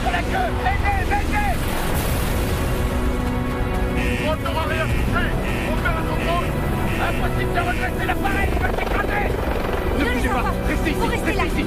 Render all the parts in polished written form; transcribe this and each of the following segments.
contre la queue! Aidez! Aidez! On n'aura rien touché! On perd le contrôle! Impossible de redresser l'appareil! Il va s'écraser! Ne bougez pas! Restez ici! Restez ici!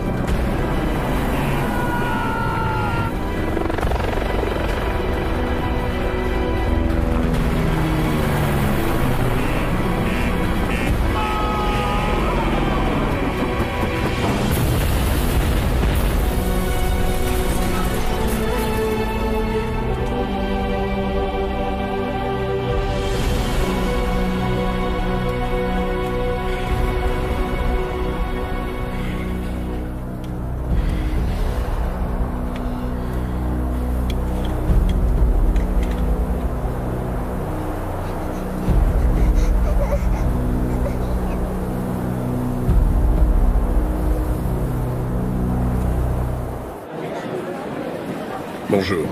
Bonjour.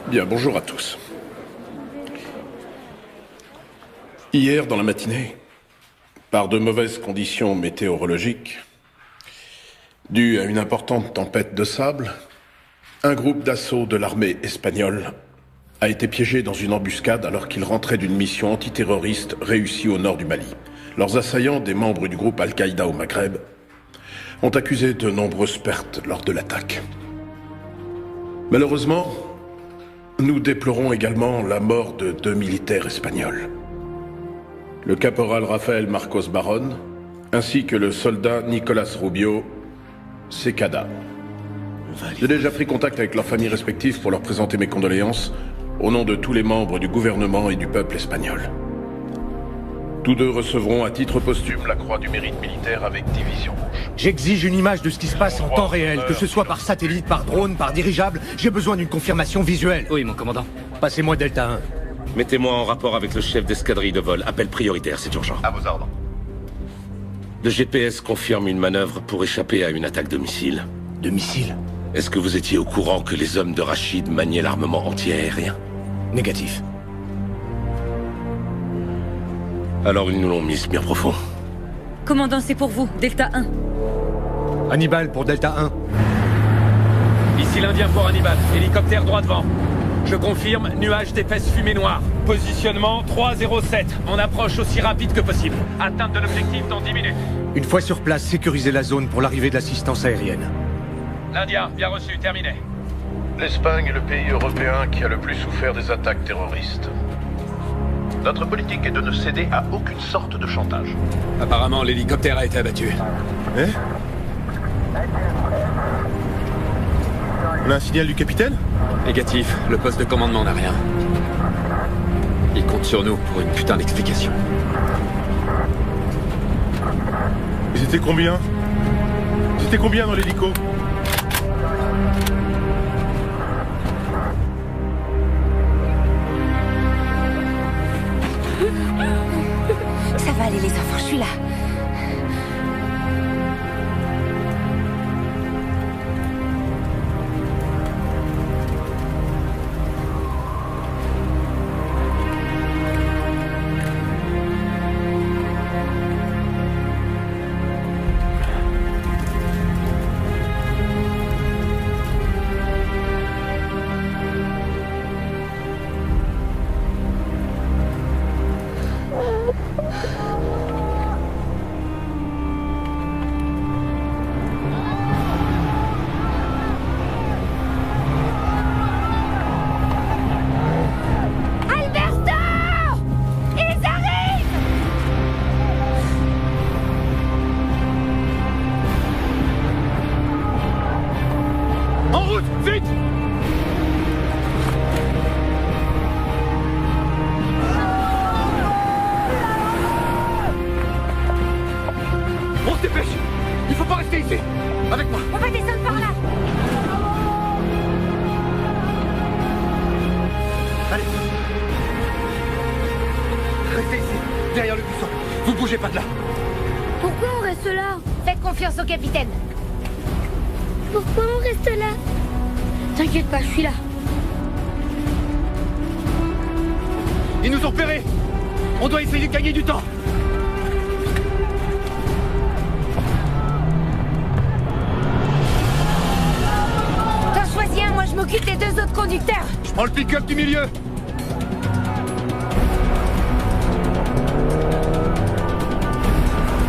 Bien, bonjour à tous. Hier, dans la matinée, par de mauvaises conditions météorologiques, dues à une importante tempête de sable, un groupe d'assaut de l'armée espagnole a été piégé dans une embuscade alors qu'il rentrait d'une mission antiterroriste réussie au nord du Mali. Leurs assaillants, des membres du groupe Al-Qaïda au Maghreb, ont accusé de nombreuses pertes lors de l'attaque. Malheureusement, nous déplorons également la mort de 2 militaires espagnols. Le caporal Rafael Marcos Baron, ainsi que le soldat Nicolas Rubio Secada. J'ai déjà pris contact avec leurs familles respectives pour leur présenter mes condoléances au nom de tous les membres du gouvernement et du peuple espagnol. Tous deux recevront à titre posthume la Croix du Mérite militaire avec Division Rouge. J'exige une image de ce qui se passe en temps réel, que ce soit par satellite, par drone, par dirigeable. J'ai besoin d'une confirmation visuelle. Oui, mon commandant. Passez-moi Delta 1. Mettez-moi en rapport avec le chef d'escadrille de vol. Appel prioritaire, c'est urgent. À vos ordres. Le GPS confirme une manœuvre pour échapper à une attaque de missiles. De missiles? Est-ce que vous étiez au courant que les hommes de Rachid maniaient l'armement anti-aérien? Négatif. Alors ils nous l'ont mise bien profond. Commandant, c'est pour vous, Delta 1. Hannibal pour Delta 1. Ici l'Indien pour Hannibal. Hélicoptère droit devant. Je confirme, nuage d'épaisse fumée noire. Positionnement 307. On approche aussi rapide que possible. Atteinte de l'objectif dans 10 minutes. Une fois sur place, sécurisez la zone pour l'arrivée de l'assistance aérienne. L'Indien, bien reçu, terminé. L'Espagne est le pays européen qui a le plus souffert des attaques terroristes. Notre politique est de ne céder à aucune sorte de chantage. Apparemment, l'hélicoptère a été abattu. Eh? On a un signal du capitaine? Négatif, le poste de commandement n'a rien. Il compte sur nous pour une putain d'explication. Ils étaient combien? Ils étaient combien dans l'hélico? Ça va aller les enfants, je suis là. Pourquoi on reste là? Faites confiance au capitaine. Pourquoi on reste là? T'inquiète pas, je suis là. Ils nous ont repérés. On doit essayer de gagner du temps. T'en choisis un, moi je m'occupe des 2 autres conducteurs. Je prends le pick-up du milieu.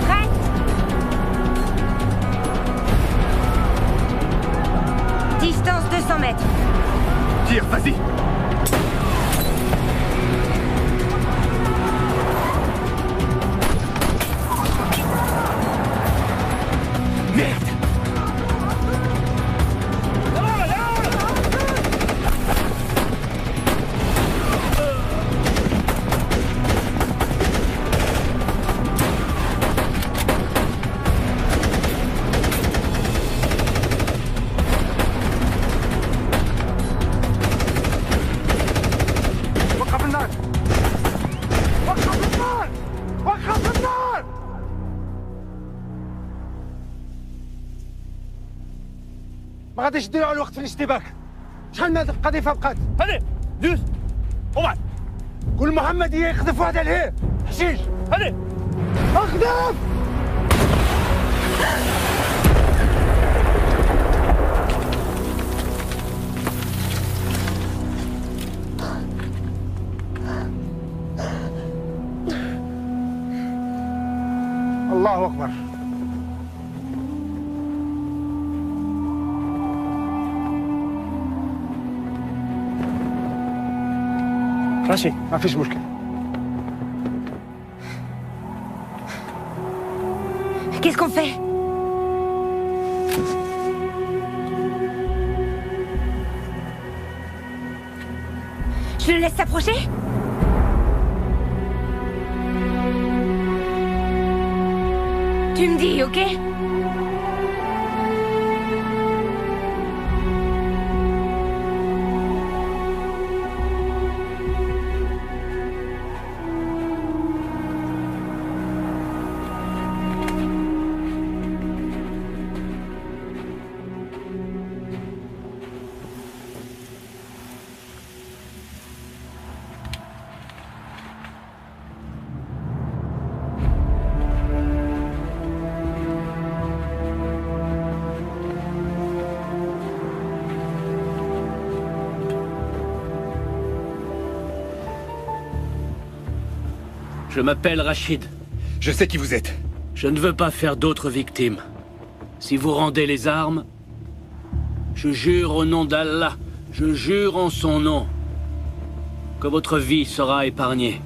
Prête? Distance 200 mètres. Tire, vas-y. Merde. ما غاديش ديروا على الوقت في الاشتباك. شحال من هاد القذيفه بقات؟ هادي دوز ومن كل محمد يقذف واحد عليه حشيش. هادي اقذف. الله اكبر. ماشي ما فيش مشكلة. Qu'est-ce qu'on fait? Je le laisse s'approcher? Tu me dis, ok? Je m'appelle Rachid. Je sais qui vous êtes. Je ne veux pas faire d'autres victimes. Si vous rendez les armes, je jure au nom d'Allah, je jure en son nom, que votre vie sera épargnée.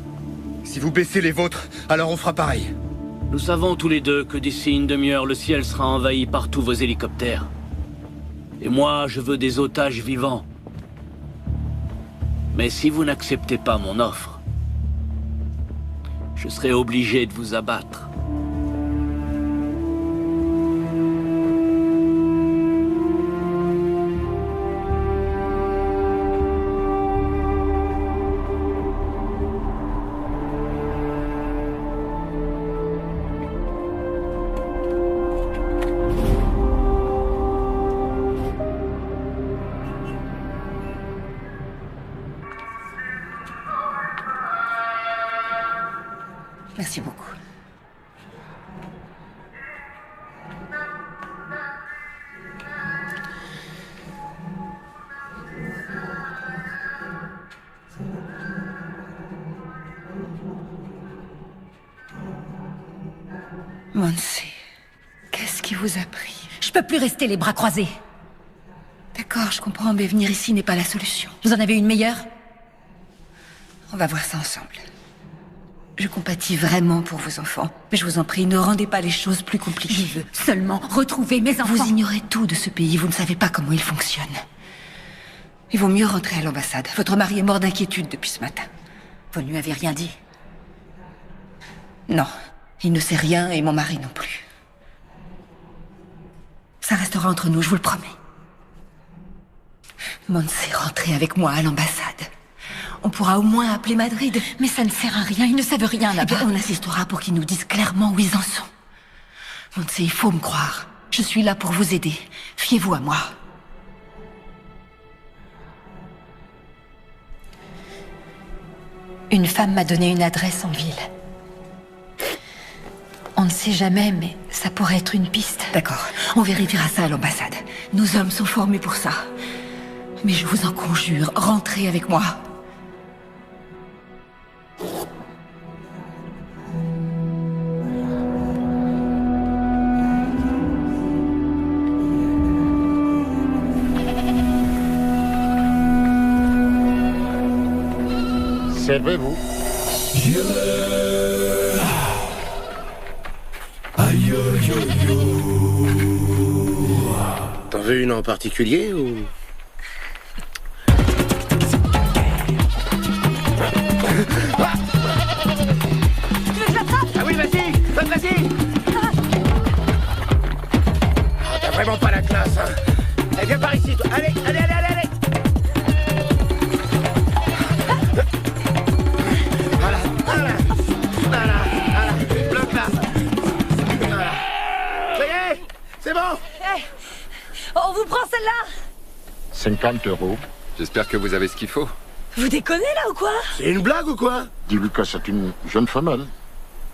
Si vous baissez les vôtres, alors on fera pareil. Nous savons tous les deux que d'ici une demi-heure, le ciel sera envahi par tous vos hélicoptères. Et moi, je veux des otages vivants. Mais si vous n'acceptez pas mon offre, je serai obligé de vous abattre. Merci beaucoup. Monse, qu'est-ce qui vous a pris? Je peux plus rester les bras croisés. D'accord, je comprends, mais venir ici n'est pas la solution. Vous en avez une meilleure? On va voir ça ensemble. Je compatis vraiment pour vos enfants. Mais je vous en prie, ne rendez pas les choses plus compliquées. Je veux seulement retrouver mes enfants. Vous ignorez tout de ce pays, vous ne savez pas comment il fonctionne. Il vaut mieux rentrer à l'ambassade. Votre mari est mort d'inquiétude depuis ce matin. Vous ne lui avez rien dit? Non, il ne sait rien et mon mari non plus. Ça restera entre nous, je vous le promets. Monse, rentrez avec moi à l'ambassade. On pourra au moins appeler Madrid. Mais ça ne sert à rien, ils ne savent rien là-bas. On insistera pour qu'ils nous disent clairement où ils en sont. Monse, il faut me croire. Je suis là pour vous aider. Fiez-vous à moi. Une femme m'a donné une adresse en ville. On ne sait jamais, mais ça pourrait être une piste. D'accord, on vérifiera ça à l'ambassade. Nos hommes sont formés pour ça. Mais je vous en conjure, rentrez avec moi. Servez-vous. T'en veux une en particulier ou... Tu veux que je l'attrape? Ah oui, vas-y. Oh, t'as vraiment pas la classe, hein. Eh, viens par ici, toi. Allez. Voilà. Bloque là. Voilà. Ça y est, c'est bon. Hey, on vous prend celle-là? 50 €. J'espère que vous avez ce qu'il faut. Vous déconnez là ou quoi? C'est une blague ou quoi? Dis-lui que c'est une jeune femelle.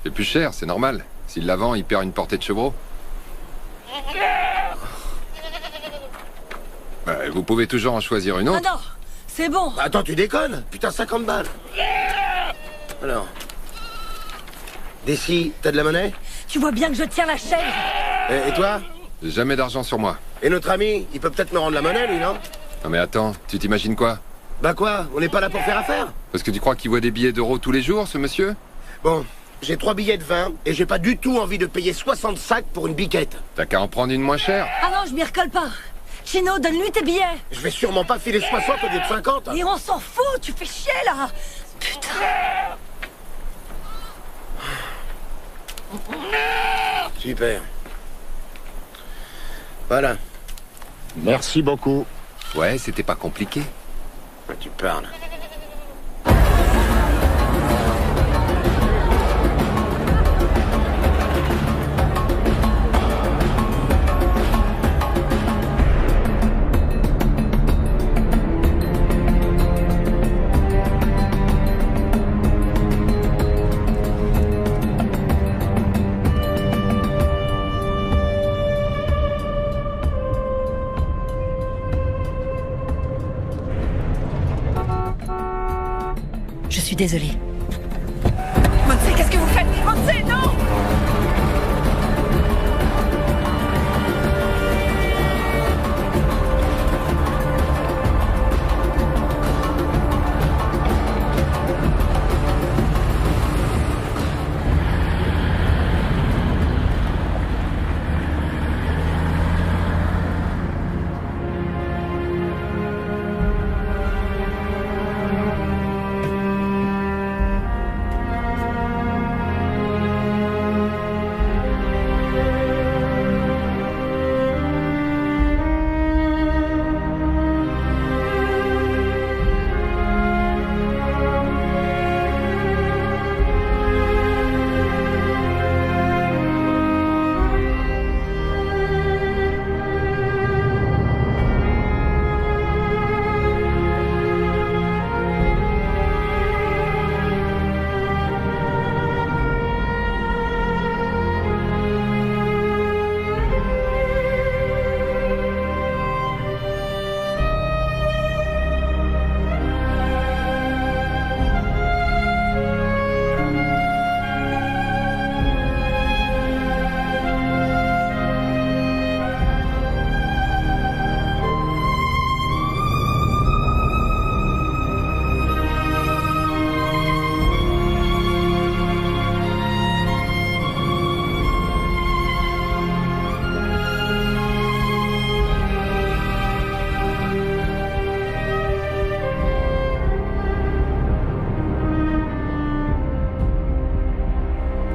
C'est plus cher, c'est normal. S'il la vend, il perd une portée de chevreau. Vous pouvez toujours en choisir une autre. Ah non, c'est bon. Attends, tu déconnes? Putain, 50 balles. Alors... D'ici, t'as de la monnaie? Tu vois bien que je tiens la chaise. Et toi? J'ai jamais d'argent sur moi. Et notre ami, il peut peut-être me rendre la monnaie, lui, non? Non mais attends, tu t'imagines quoi? Bah quoi? On n'est pas là pour faire affaire? Parce que tu crois qu'il voit des billets d'euros tous les jours, ce monsieur? Bon, j'ai 3 billets de 20 et j'ai pas du tout envie de payer 60 sacs pour une biquette. T'as qu'à en prendre une moins chère. Ah non, je m'y recolle pas. Chino, donne-lui tes billets. Je vais sûrement pas filer 60 au lieu de 50. Et on s'en fout, tu fais chier là. Putain. Super. Voilà. Merci beaucoup. Ouais, c'était pas compliqué. Tu parles. Je suis désolée. Monse, qu'est-ce que vous faites? Monse, non!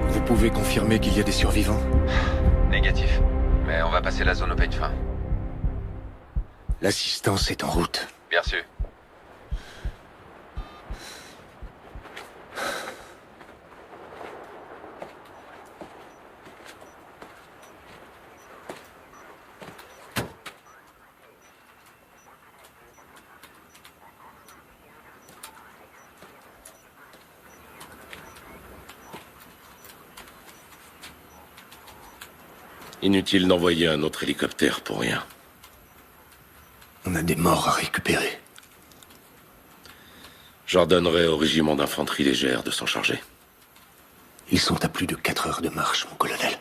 Vous pouvez confirmer qu'il y a des survivants? Négatif. Mais on va passer la zone au peigne fin. L'assistance est en route. Bien sûr. Inutile d'envoyer un autre hélicoptère pour rien. On a des morts à récupérer. J'ordonnerai au régiment d'infanterie légère de s'en charger. Ils sont à plus de 4 heures de marche, mon colonel.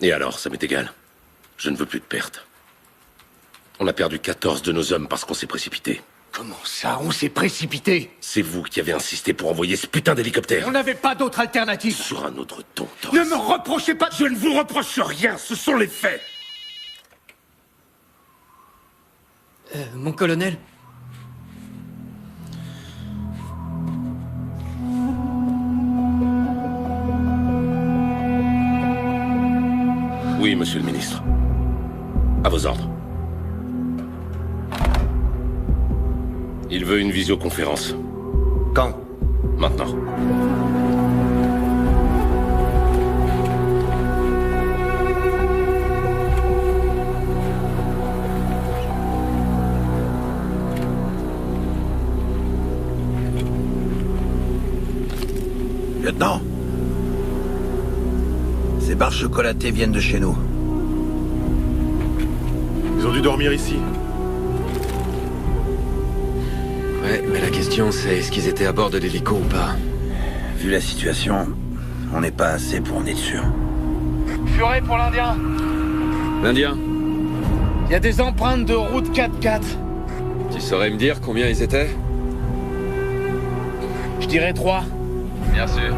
Et alors, ça m'est égal. Je ne veux plus de pertes. On a perdu 14 de nos hommes parce qu'on s'est précipité. Comment ça, on s'est précipité? C'est vous qui avez insisté pour envoyer ce putain d'hélicoptère. On n'avait pas d'autre alternative. Sur un autre ton, Torres. Ne me reprochez pas. Je ne vous reproche rien, ce sont les faits. Mon colonel. Oui, monsieur le ministre. À vos ordres. Il veut une visioconférence. Quand? Maintenant. Lieutenant, ces barres chocolatées viennent de chez nous. Ils ont dû dormir ici. Ouais, mais la question c'est est-ce qu'ils étaient à bord de l'hélico ou pas? Vu la situation, on n'est pas assez pour en être sûr. Furet pour l'Indien. L'Indien? Il y a des empreintes de route 4x4. Tu saurais me dire combien ils étaient? Je dirais 3. Bien sûr.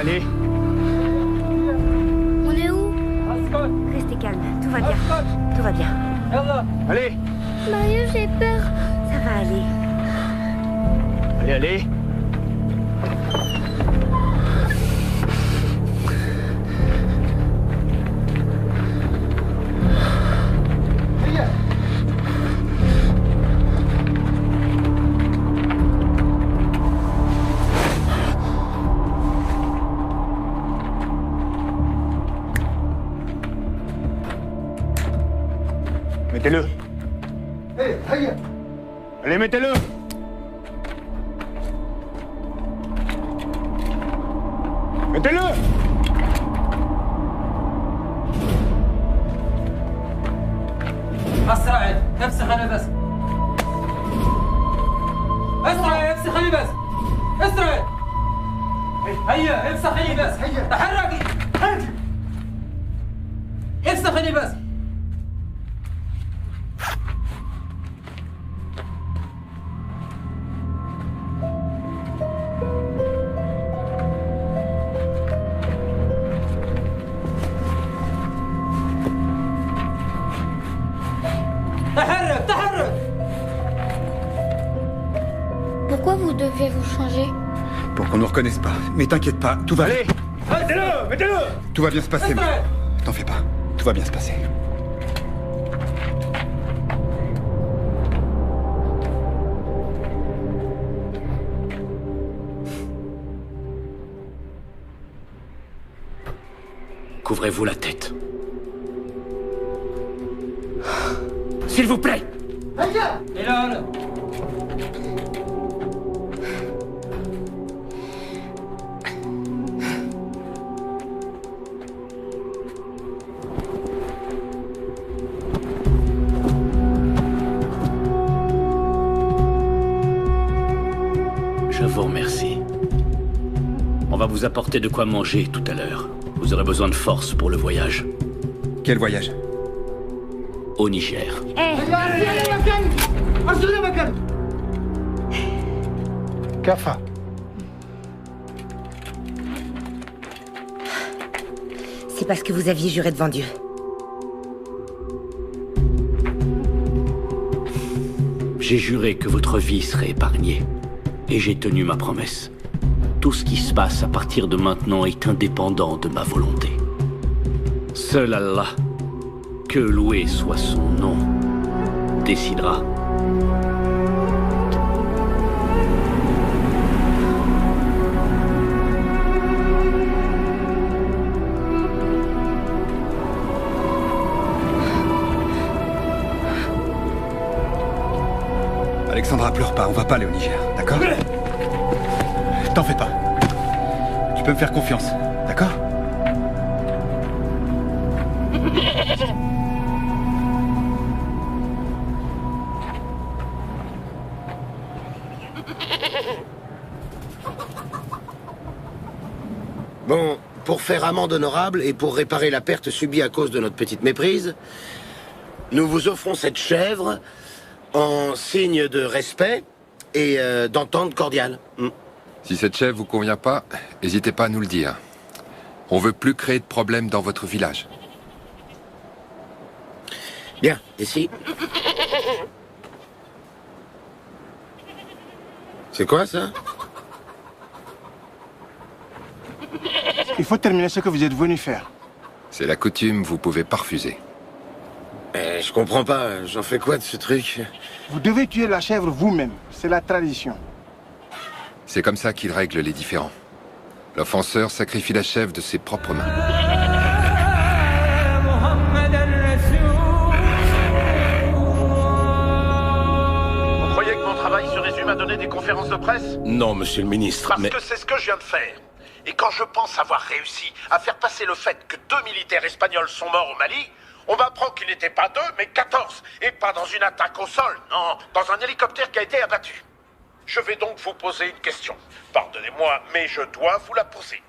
Allez. On est où? Restez calme, tout va bien. Tout va bien. Allez. Mario, j'ai peur. Ça va aller. Allez. Mettez-le. Allez, mettez-le. Mettez-le. أسرع افسخ أنا بس أسرع افسخ لي بس أسرع هيا افسخ لي بس تحركي افسخ لي بس Pourquoi vous devez vous changer? Pour qu'on nous reconnaisse pas. Mais t'inquiète pas, tout va... Allez. Mettez-le. Mettez-le. Tout va bien se passer, mec. T'en fais pas. Tout va bien se passer. Couvrez-vous la tête. S'il vous plaît. Et là. Je vous remercie. On va vous apporter de quoi manger tout à l'heure. Vous aurez besoin de force pour le voyage. Quel voyage? Au Niger. Kafa. C'est parce que vous aviez juré devant Dieu. J'ai juré que votre vie serait épargnée. Et j'ai tenu ma promesse. Tout ce qui se passe à partir de maintenant est indépendant de ma volonté. Seul Allah, que loué soit son nom, décidera. Alexandra, pleure pas, on va pas aller au Niger, d'accord? T'en fais pas. Tu peux me faire confiance, d'accord? Bon, pour faire amende honorable et pour réparer la perte subie à cause de notre petite méprise, nous vous offrons cette chèvre en signe de respect et d'entente cordiale. Si cette chèvre vous convient pas, n'hésitez pas à nous le dire. On veut plus créer de problèmes dans votre village. Bien, et si... C'est quoi ça? Il faut terminer ce que vous êtes venu faire. C'est la coutume, vous pouvez pas refuser. Je comprends pas, j'en fais quoi de ce truc? Vous devez tuer la chèvre vous-même, c'est la tradition. C'est comme ça qu'il règle les différends. L'offenseur sacrifie la chèvre de ses propres mains. Vous croyez que mon travail se résume à donner des conférences de presse? Non, monsieur le ministre, Parce que c'est ce que je viens de faire. Et quand je pense avoir réussi à faire passer le fait que 2 militaires espagnols sont morts au Mali, on m'apprend qu'ils n'étaient pas 2, mais 14. Et pas dans une attaque au sol, non, dans un hélicoptère qui a été abattu. Je vais donc vous poser une question. Pardonnez-moi, mais je dois vous la poser.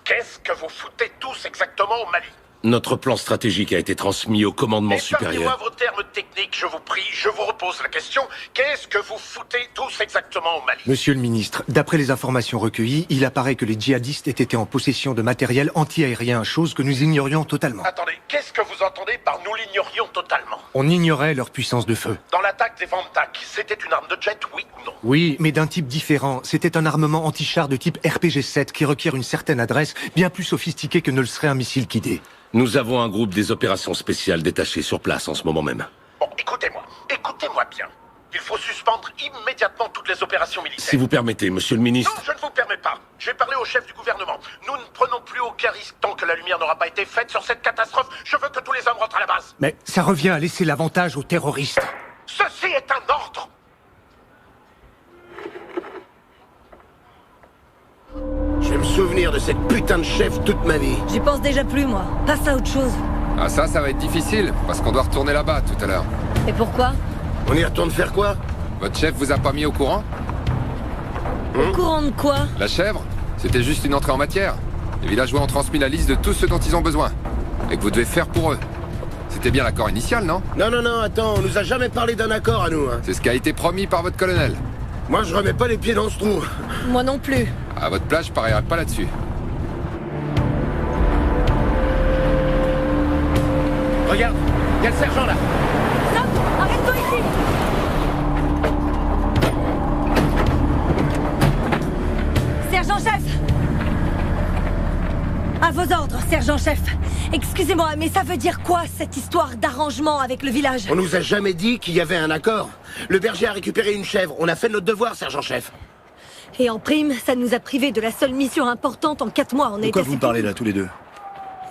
Qu'est-ce que vous foutez tous exactement au Mali? Notre plan stratégique a été transmis au commandement supérieur. Épargnez-moi vos termes techniques, je vous prie. Je vous repose la question. Qu'est-ce que vous foutez tous exactement au Mali? Monsieur le ministre, d'après les informations recueillies, il apparaît que les djihadistes aient été en possession de matériel anti-aérien, chose que nous ignorions totalement. Attendez, qu'est-ce que vous entendez par nous l'ignorions totalement? On ignorait leur puissance de feu. Dans l'attaque des Vantak, c'était une arme de jet, oui ou non? Oui, mais d'un type différent. C'était un armement anti-char de type RPG-7 qui requiert une certaine adresse, bien plus sophistiquée que ne le serait un missile Kidé. Nous avons un groupe des opérations spéciales détaché sur place en ce moment même. Bon, écoutez-moi bien. Il faut suspendre immédiatement toutes les opérations militaires. Si vous permettez, monsieur le ministre... Non, je ne vous permets pas. J'ai parlé au chef du gouvernement. Nous ne prenons plus aucun risque tant que la lumière n'aura pas été faite sur cette catastrophe. Je veux que tous les hommes rentrent à la base. Mais ça revient à laisser l'avantage aux terroristes. Ceci est un ordre. Je vais me souvenir de cette putain de chef toute ma vie. J'y pense déjà plus, moi. Passe à autre chose. Ah ça va être difficile, parce qu'on doit retourner là-bas tout à l'heure. Et pourquoi? On y retourne faire quoi? Votre chef vous a pas mis au courant? Au courant de quoi? La chèvre? C'était juste une entrée en matière. Les villageois ont transmis la liste de tout ce dont ils ont besoin. Et que vous devez faire pour eux. C'était bien l'accord initial, non? Non, attends, on nous a jamais parlé d'un accord à nous, hein. C'est ce qui a été promis par votre colonel. Moi, je remets pas les pieds dans ce trou. Moi non plus. À votre place, je parierais pas là-dessus. Regarde, il y a le sergent là. Stop! Arrête-toi ici! Sergent-chef! À vos ordres, sergent-chef. Excusez-moi, mais ça veut dire quoi, cette histoire d'arrangement avec le village? On nous a jamais dit qu'il y avait un accord. Le berger a récupéré une chèvre. On a fait notre devoir, sergent-chef. Et en prime, ça nous a privés de la seule mission importante en 4 mois. De quoi vous parlez là, tous les deux?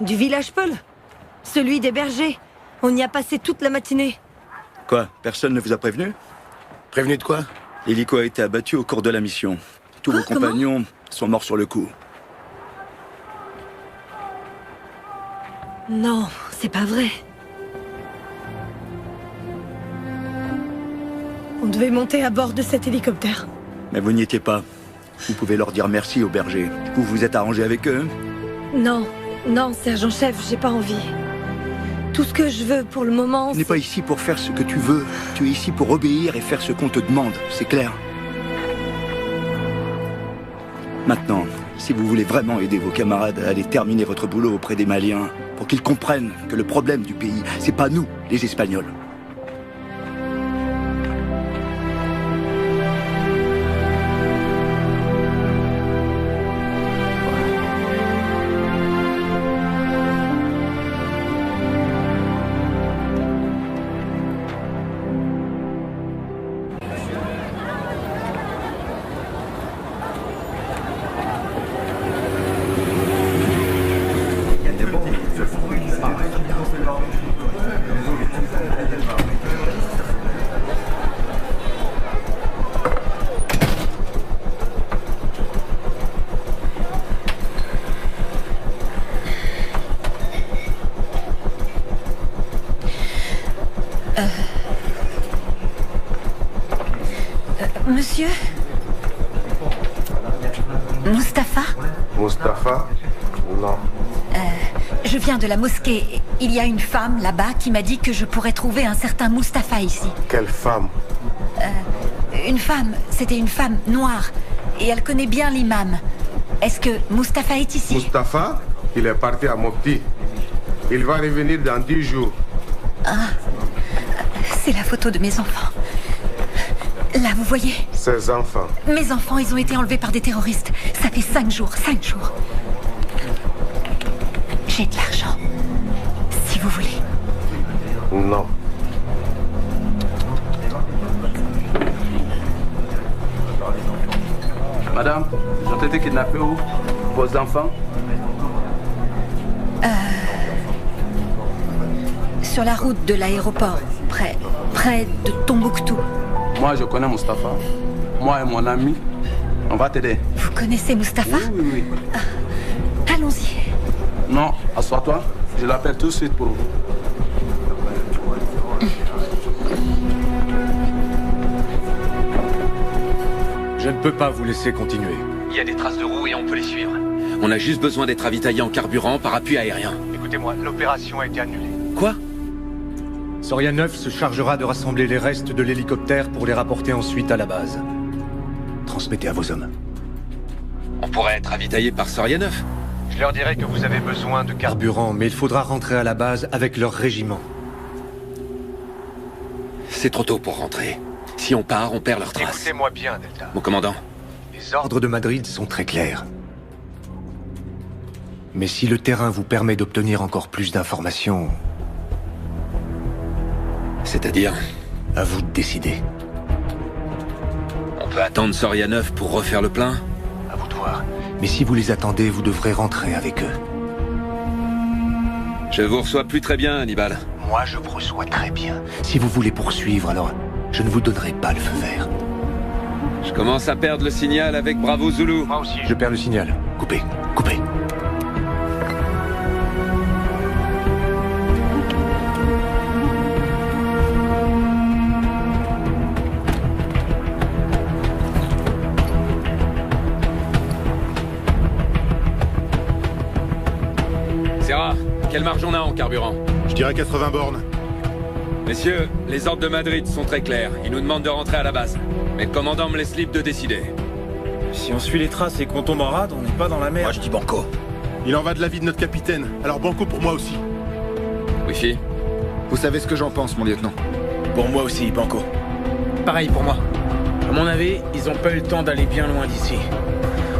Du village Peul. Celui des bergers. On y a passé toute la matinée. Quoi? Personne ne vous a prévenu? Prévenu de quoi? L'hélico a été abattu au cours de la mission. Tous vos compagnons sont morts sur le coup. Non, c'est pas vrai. On devait monter à bord de cet hélicoptère. Mais vous n'y étiez pas. Vous pouvez leur dire merci aux bergers. Vous vous êtes arrangé avec eux? Non, sergent-chef, j'ai pas envie. Tout ce que je veux pour le moment... Tu n'es pas ici pour faire ce que tu veux. Tu es ici pour obéir et faire ce qu'on te demande. C'est clair? Maintenant, si vous voulez vraiment aider vos camarades à aller terminer votre boulot auprès des Maliens, pour qu'ils comprennent que le problème du pays, c'est pas nous, les Espagnols. Monsieur Mustapha? Mustapha? Non. Je viens de la mosquée. Il y a une femme là-bas qui m'a dit que je pourrais trouver un certain Mustapha ici. Quelle femme? Une femme. C'était une femme noire. Et elle connaît bien l'imam. Est-ce que Mustapha est ici? Mustapha? Il est parti à Mopti. Il va revenir dans 10 jours. Ah, c'est la photo de mes enfants. Là, vous voyez? Ses enfants. Mes enfants, ils ont été enlevés par des terroristes. Ça fait 5 jours, 5 jours. J'ai de l'argent. Si vous voulez. Non. Madame, ils ont été kidnappés où? Vos enfants? Sur la route de l'aéroport, près de Tombouctou. Moi, je connais Mustapha. Moi et mon ami, on va t'aider. Vous connaissez Mustapha? Oui. Allons-y. Non, assois-toi. Je l'appelle tout de suite pour vous. Je ne peux pas vous laisser continuer. Il y a des traces de roues et on peut les suivre. On a juste besoin d'être ravitaillé en carburant par appui aérien. Écoutez-moi, l'opération a été annulée. Quoi? Soria 9 se chargera de rassembler les restes de l'hélicoptère pour les rapporter ensuite à la base. Transmettez à vos hommes. On pourrait être ravitaillé par Soria 9. Je leur dirai que vous avez besoin de carburant, mais il faudra rentrer à la base avec leur régiment. C'est trop tôt pour rentrer. Si on part, on perd leurs traces. Écoutez-moi bien, Delta. Mon commandant. Les ordres de Madrid sont très clairs. Mais si le terrain vous permet d'obtenir encore plus d'informations... C'est-à-dire? À vous de décider. On peut attendre Soria 9 pour refaire le plein? À vous de voir. Mais si vous les attendez, vous devrez rentrer avec eux. Je vous reçois plus très bien, Hannibal. Moi, je vous reçois très bien. Si vous voulez poursuivre, alors je ne vous donnerai pas le feu vert. Je commence à perdre le signal avec Bravo Zulu. Moi aussi. Je perds le signal. Coupez. Serra, quelle marge on a en carburant? Je dirais 80 bornes. Messieurs, les ordres de Madrid sont très clairs. Ils nous demandent de rentrer à la base. Mais le commandant me laisse libre de décider. Si on suit les traces et qu'on tombe en rade, on n'est pas dans la merde. Moi, je dis banco. Il en va de la vie de notre capitaine. Alors banco pour moi aussi. Wifi? Vous savez ce que j'en pense, mon lieutenant? Pour moi aussi, banco. Pareil pour moi. À mon avis, ils ont pas eu le temps d'aller bien loin d'ici.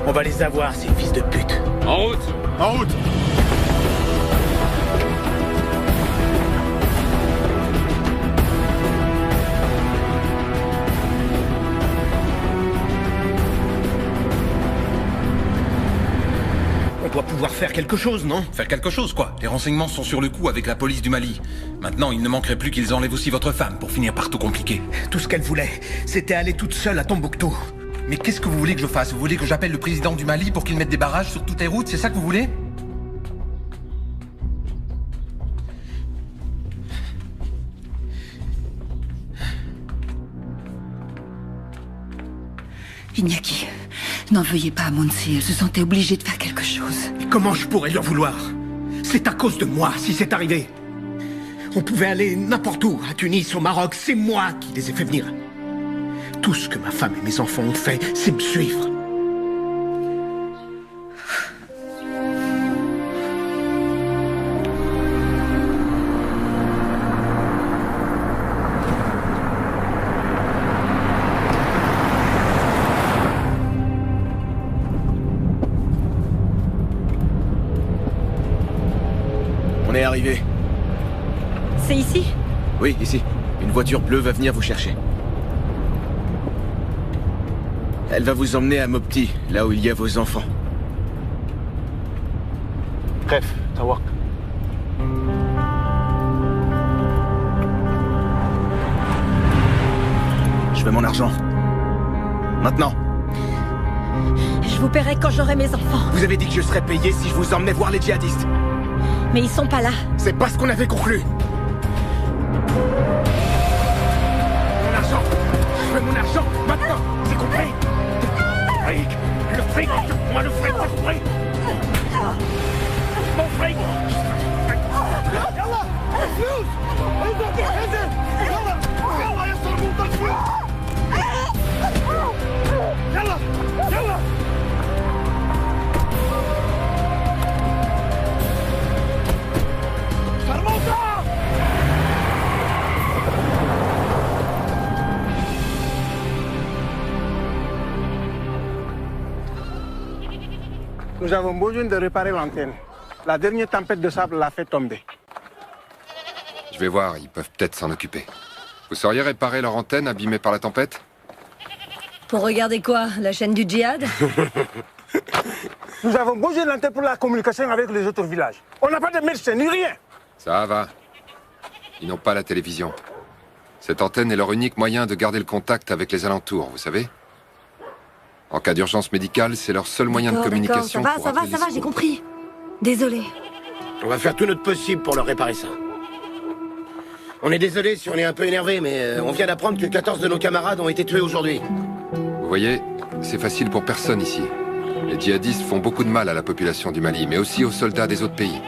On va les avoir, ces fils de pute. En route! En route! On doit pouvoir faire quelque chose, non? Faire quelque chose, quoi. Les renseignements sont sur le coup avec la police du Mali. Maintenant, il ne manquerait plus qu'ils enlèvent aussi votre femme pour finir par tout compliquer. Tout ce qu'elle voulait, c'était aller toute seule à Tombouctou. Mais qu'est-ce que vous voulez que je fasse? Vous voulez que j'appelle le président du Mali pour qu'il mette des barrages sur toutes les routes? C'est ça que vous voulez? Iñaki, n'en veuillez pas à Monsi. Elle se sentait obligée de faire quelque chose. Et comment je pourrais lui en vouloir? C'est à cause de moi si c'est arrivé. On pouvait aller n'importe où, à Tunis, au Maroc. C'est moi qui les ai fait venir. Tout ce que ma femme et mes enfants ont fait, c'est me suivre. On est arrivé. C'est ici? Oui, ici. Une voiture bleue va venir vous chercher. Elle va vous emmener à Mopti, là où il y a vos enfants. Bref, Tawak. Je veux mon argent. Maintenant. Je vous paierai quand j'aurai mes enfants. Vous avez dit que je serais payé si je vous emmenais voir les djihadistes. Mais ils sont pas là. C'est pas ce qu'on avait conclu. l'argent. Je veux mon argent, maintenant. C'est compris? Fric. Le fric. Moi le fric, c'est compris? Mon fric. يلا الفلوس انزل يلا يلا يا صرموط الفلوس يلا يلا صرموطة Nous avons besoin de réparer l'antenne. La dernière tempête de sable l'a fait tomber. Je vais voir, ils peuvent peut-être s'en occuper. Vous sauriez réparer leur antenne abîmée par la tempête? Pour regarder quoi? La chaîne du djihad? Nous avons besoin de l'antenne pour la communication avec les autres villages. On n'a pas de médecin ni rien. Ça va. Ils n'ont pas la télévision. Cette antenne est leur unique moyen de garder le contact avec les alentours, vous savez? En cas d'urgence médicale, c'est leur seul moyen de communication. Ça va, j'ai compris. Désolé. On va faire tout notre possible pour leur réparer ça. On est désolé si on est un peu énervé, mais on vient d'apprendre que 14 de nos camarades ont été tués aujourd'hui. Vous voyez, c'est facile pour personne ici. Les djihadistes font beaucoup de mal à la population du Mali, mais aussi aux soldats des autres pays.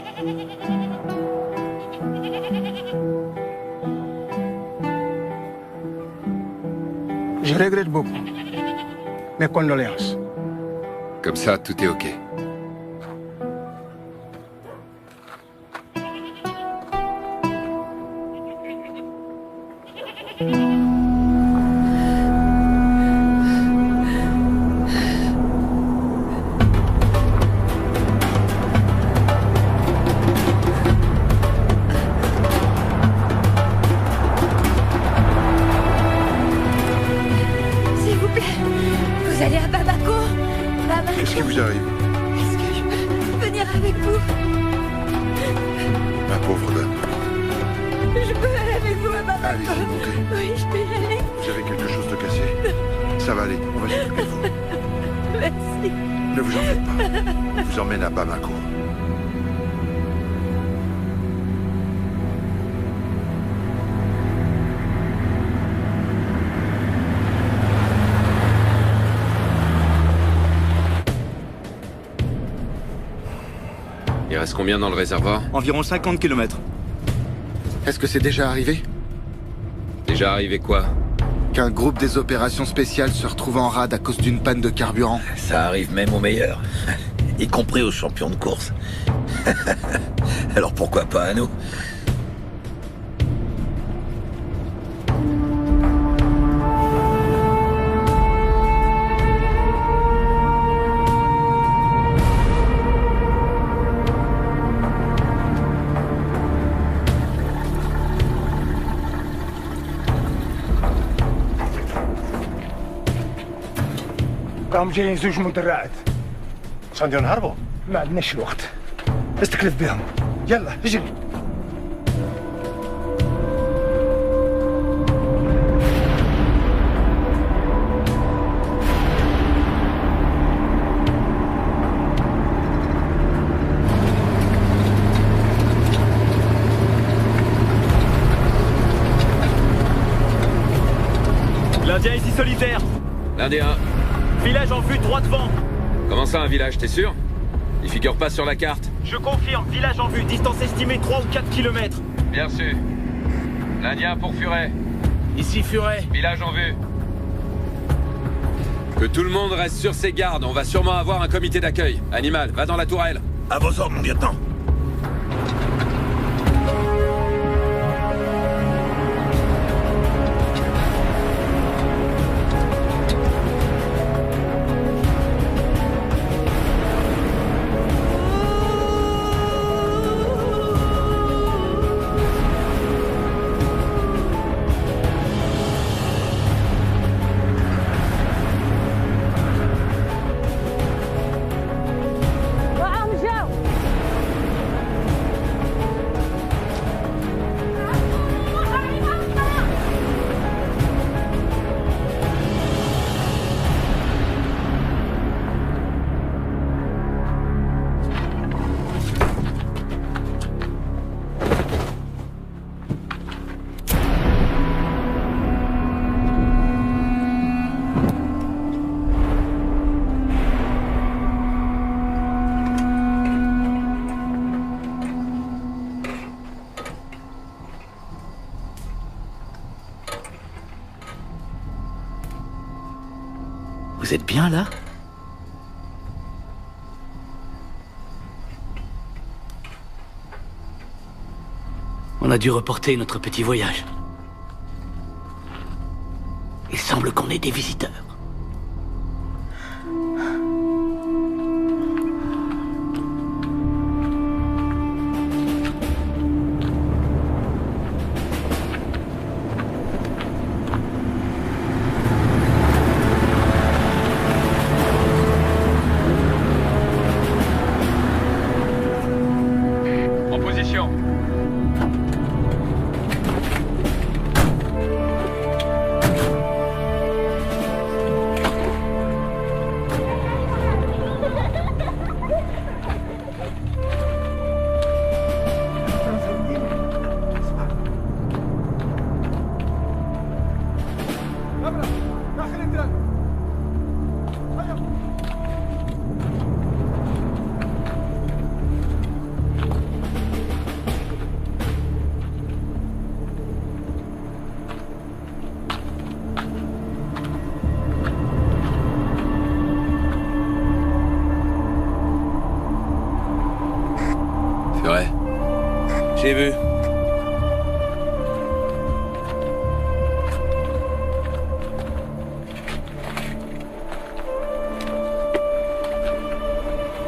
Je regrette beaucoup. Mes condoléances. Comme ça, tout est OK. S'il vous plaît, vous allez à Bamako. Qu'est-ce qui vous arrive? Est-ce que je peux venir avec vous? Ma pauvre dame. Je peux aller avec vous à Bamako. Allez-y, montez. Oui, je peux y aller. Vous avez quelque chose de cassé? Ça va aller, on va s'occuper de vous. Merci. Ne vous en faites pas. Je vous emmène à Bamako. Il reste combien dans le réservoir? Environ 50 km. Est-ce que c'est déjà arrivé? Déjà arrivé quoi? Qu'un groupe des opérations spéciales se retrouve en rade à cause d'une panne de carburant. Ça arrive même aux meilleurs, y compris aux champions de course. Alors pourquoi pas à nous? راهم جايين زوج مدرعات. غادي نهربوا؟ ما عندناش الوقت. استكلف بهم. يلا اجري. L'Indien ici solitaire. L'Indien. Village en vue droit devant. Comment ça, un village, t'es sûr? Il figure pas sur la carte. Je confirme, village en vue, distance estimée 3 ou 4 km. Bien reçu. L'Indien pour Furet. Ici Furet. Village en vue. Que tout le monde reste sur ses gardes, on va sûrement avoir un comité d'accueil. Animal, va dans la tourelle. À vos ordres, mon lieutenant. Vous êtes bien là? On a dû reporter notre petit voyage. Il semble qu'on ait des visiteurs. En position. C'est vrai. J'ai vu.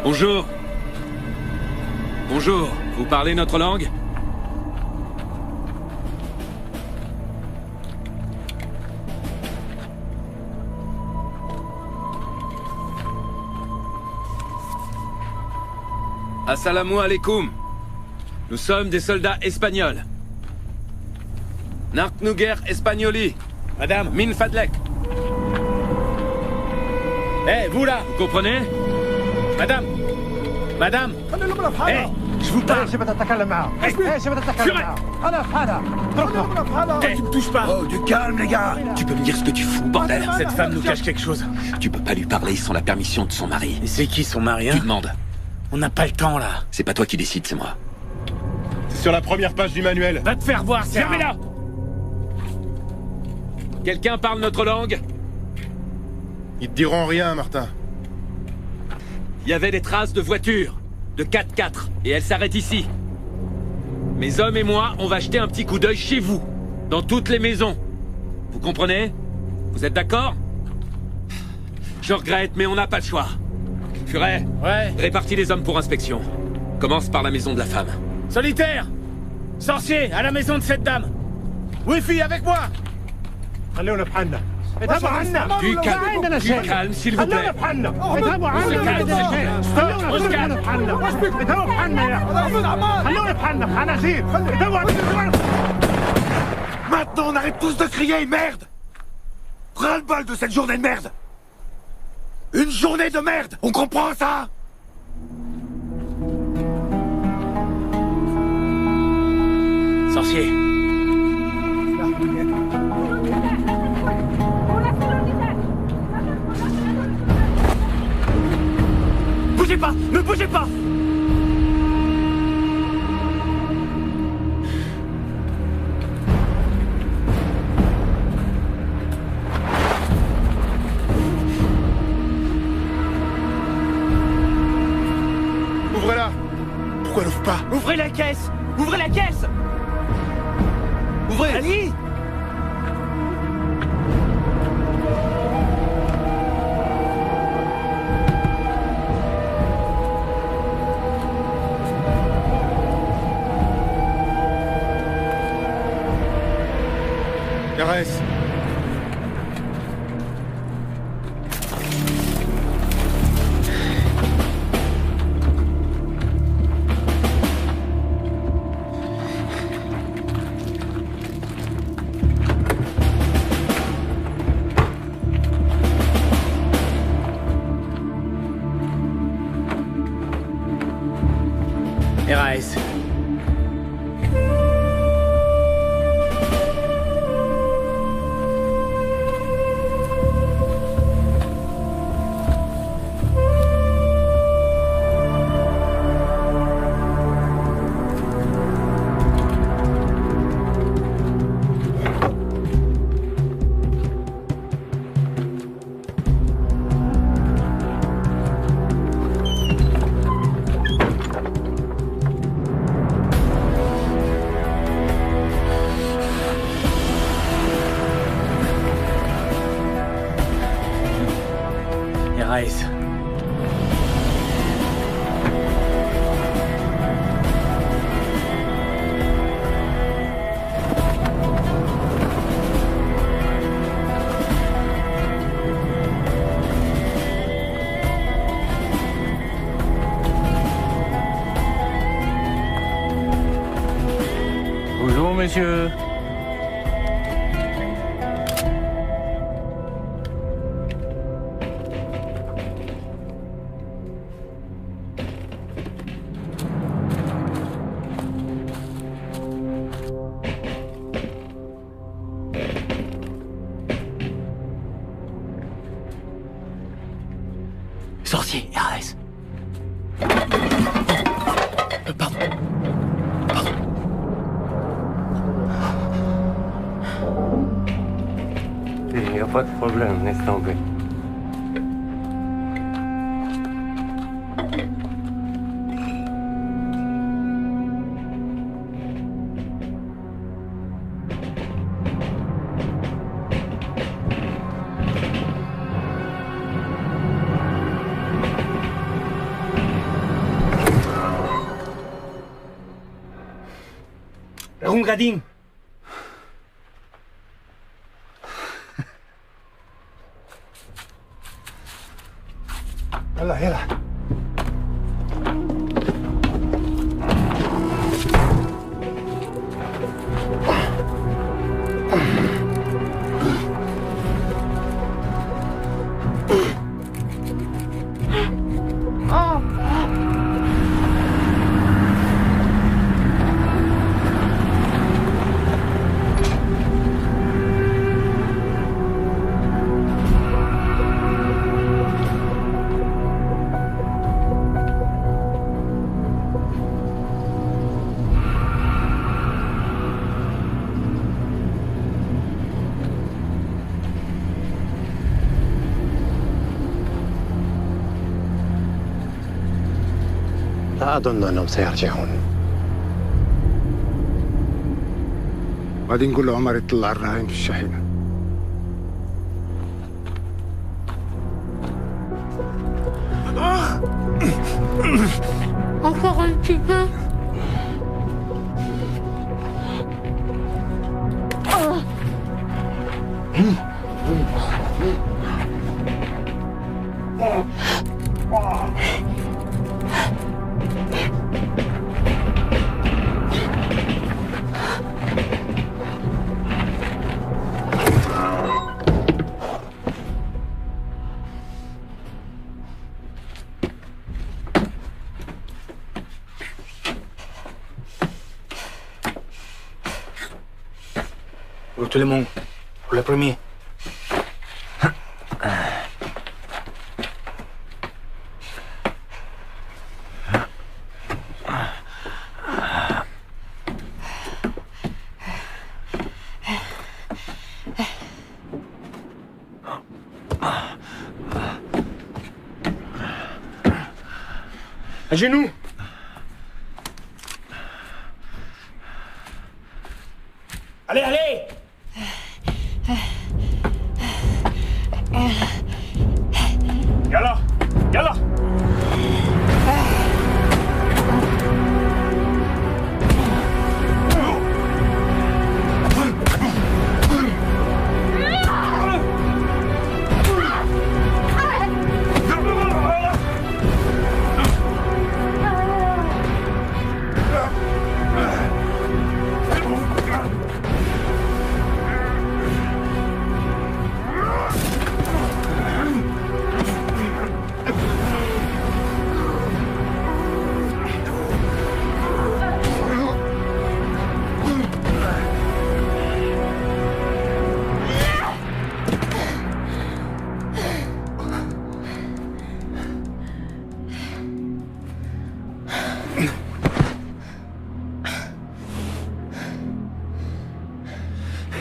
Bonjour. Bonjour. Vous parlez notre langue? Assalamu alaikum. Nous sommes des soldats espagnols. Narknuger Espagnoli. Madame. Min Fadlek. Eh, vous là, vous comprenez? Madame. Madame. Eh, je vous parle. ايش بتتكلم معه؟ ايش بتتكلم معه؟ انا في هذا اتركه. Eh, tu me touches pas. Oh, du calme, les gars. Tu peux me dire ce que tu fous, bordel. Cette femme nous cache quelque chose. Tu peux pas lui parler sans la permission de son mari. Et c'est qui son mari, hein? Tu demandes. On n'a pas le temps, là. C'est pas toi qui décide, c'est moi. C'est sur la première page du manuel. Va te faire voir, c'est fermez-la. Quelqu'un parle notre langue? Ils te diront rien, Martin. Il y avait des traces de voitures, de 4x4, et elles s'arrêtent ici. Mes hommes et moi, on va jeter un petit coup d'œil chez vous, dans toutes les maisons. Vous comprenez? Vous êtes d'accord? Je regrette, mais on n'a pas le choix. Furet, ouais. Répartis les hommes pour inspection. Commence par la maison de la femme. Solitaire! Sorcier, à la maison de cette dame! Wi-Fi, avec moi! خلونا بحالنا. اذهبوا عنا. Du calme, s'il vous plaît. اذهبوا عنا. خلونا بحالنا. اذهبوا بحالنا يا خلونا بحالنا خنازير. اذهبوا. Maintenant, on arrête tous de crier, merde! Ras-le-bol de cette journée de merde! Une journée de merde! On comprend ça? Sorcier. Bougez pas! Ne bougez pas! Ouvrez-la! Pourquoi elle ouvre pas? Ouvrez la caisse! Ouvrez la caisse! Ouvrez! Allez! RS. RAS. Raes. Bonjour, monsieur. Sorcier, Raes. Pardon. Il n'y a pas de problème, laisse tomber. رغم قديم يلا يلا لا أظن أنهم سيرجعون. بعدين نقول لعمر يطلع الرهائن في الشحنة. Pour tout le monde. Pour le premier. À genoux. Allez, allez. يلا يلا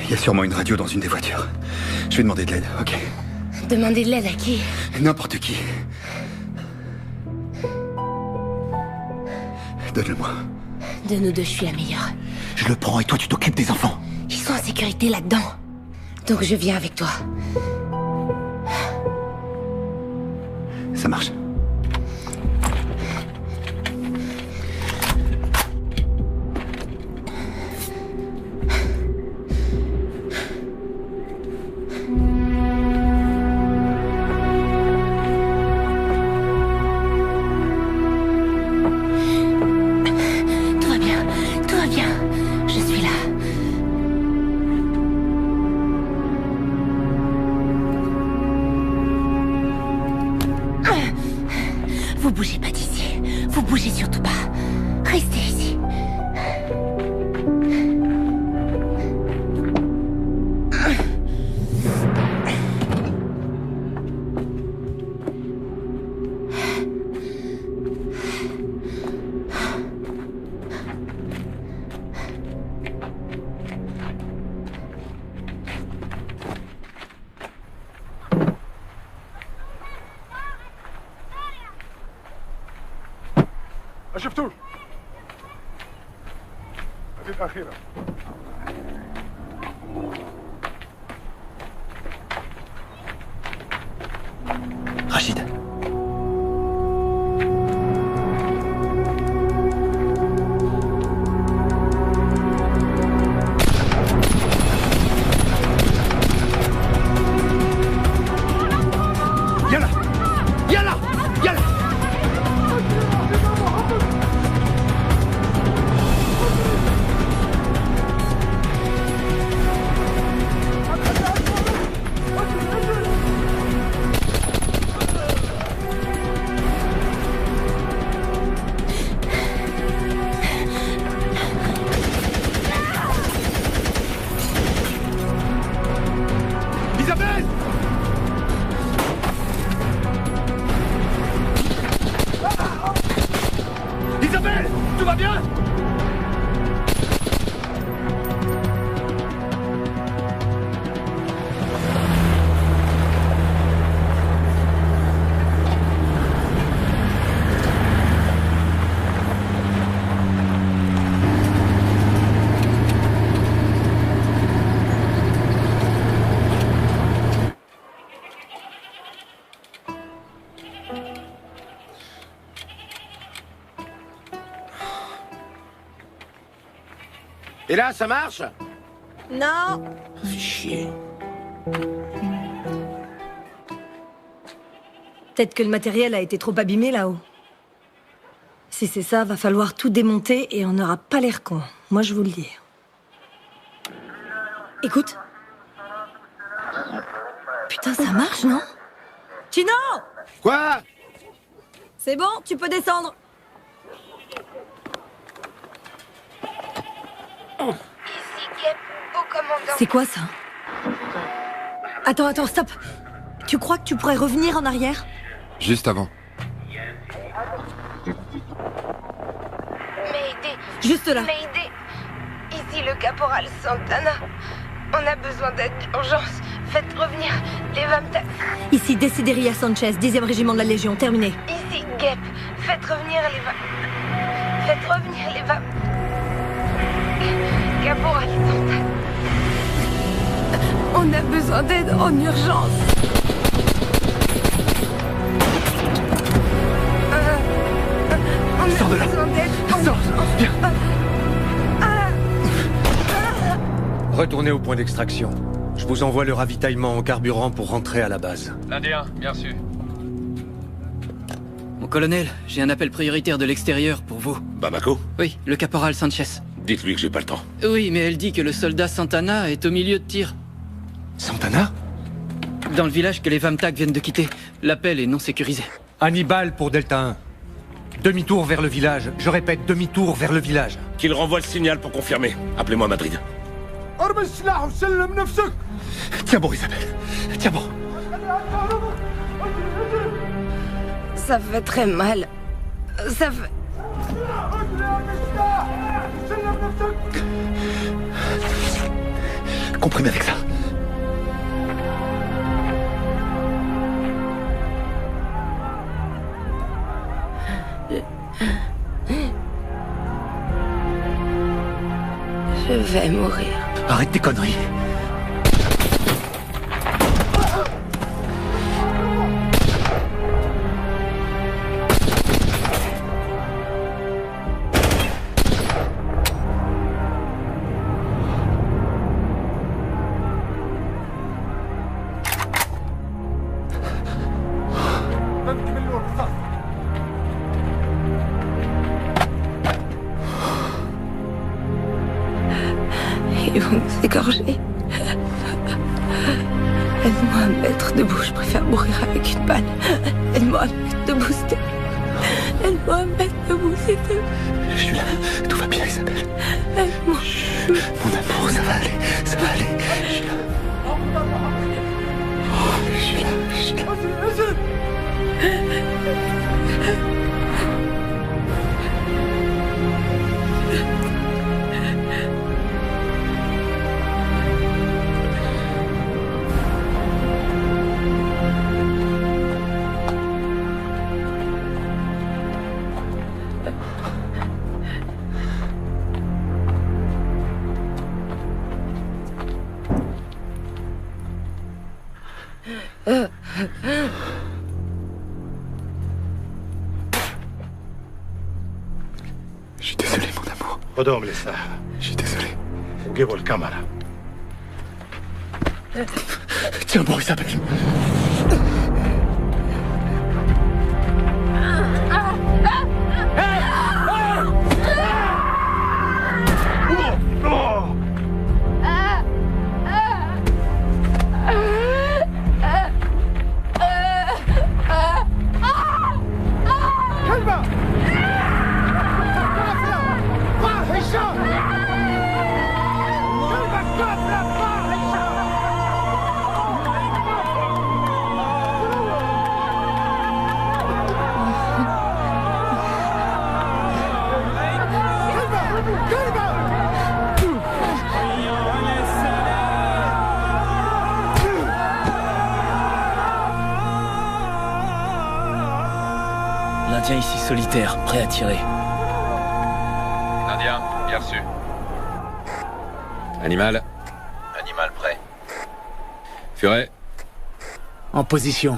Il y a sûrement une radio dans une des voitures. Je vais demander de l'aide, ok? Demander de l'aide à qui? N'importe qui. Donne-le-moi. De nous deux, je suis la meilleure. Je le prends et toi tu t'occupes des enfants. Ils sont en sécurité là-dedans. Donc je viens avec toi. Ça marche. Vous bougez pas d'ici. Vous bougez surtout pas. Restez ici. شفتوش هذه الأخيرة Rachid. Yalla Yalla Yalla Isabelle Isabelle, tout va bien? Et là, ça marche? Non. Chier. Peut-être que le matériel a été trop abîmé là-haut. Si c'est ça, va falloir tout démonter et on n'aura pas l'air con. Moi, je vous le dis. Écoute. Putain, ça marche, non? Chino! Quoi? C'est bon, tu peux descendre. C'est quoi ça? Attends, stop. Tu crois que tu pourrais revenir en arrière? Juste avant. Mayday. Juste là. Mayday. Ici le caporal Santana. On a besoin d'aide d'urgence. Faites revenir les Vamtak. Ici Desideria Sanchez, 10e régiment de la Légion, terminé. Ici Gep. Faites revenir les Faites revenir les Caporal Santana. On a besoin d'aide en urgence. Sors de là. Sors. Viens. Retournez au point d'extraction. Je vous envoie le ravitaillement en carburant pour rentrer à la base. L'Indien, bien sûr. Mon colonel, j'ai un appel prioritaire de l'extérieur pour vous. Bamako? Oui, le caporal Sanchez. Dites-lui que j'ai pas le temps. Oui, mais elle dit que le soldat Santana est au milieu de tir. Santana? Dans le village que les Vamtak viennent de quitter. L'appel est non sécurisé. Hannibal pour Delta 1. Demi-tour vers le village. Je répète, demi-tour vers le village. Qu'il renvoie le signal pour confirmer. Appelez-moi Madrid. Tiens bon, Isabelle. Tiens bon. Ça fait très mal. Ça fait... Comprimez avec ça. Je vais mourir. Arrête tes conneries. Ils vont nous égorger. Aide-moi à me mettre debout, je préfère mourir avec une balle. Aide-moi à me mettre debout, s'il te plaît. Aide-moi à me mettre debout, s'il te plaît. Je suis là, tout va bien, Isabelle. Aide-moi. Mon amour, ça va aller, ça va aller. Je suis là. Oh, je suis là, je suis là. Je suis désolé, mon amour. خدهم للساحة. Je suis désolé. وجيبوا الكاميرا. Tiens bon, Isabelle. L'Indien ici solitaire, prêt à tirer. Indien, bien reçu. Animal. Animal prêt. Furet. En position.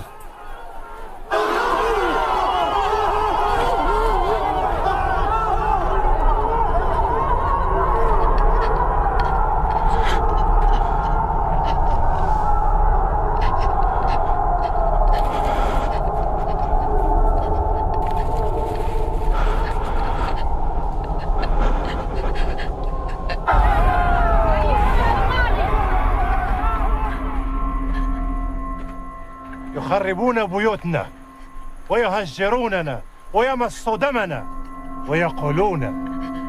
يخربون بيوتنا ويهجروننا ويمصوا دمنا ويقولون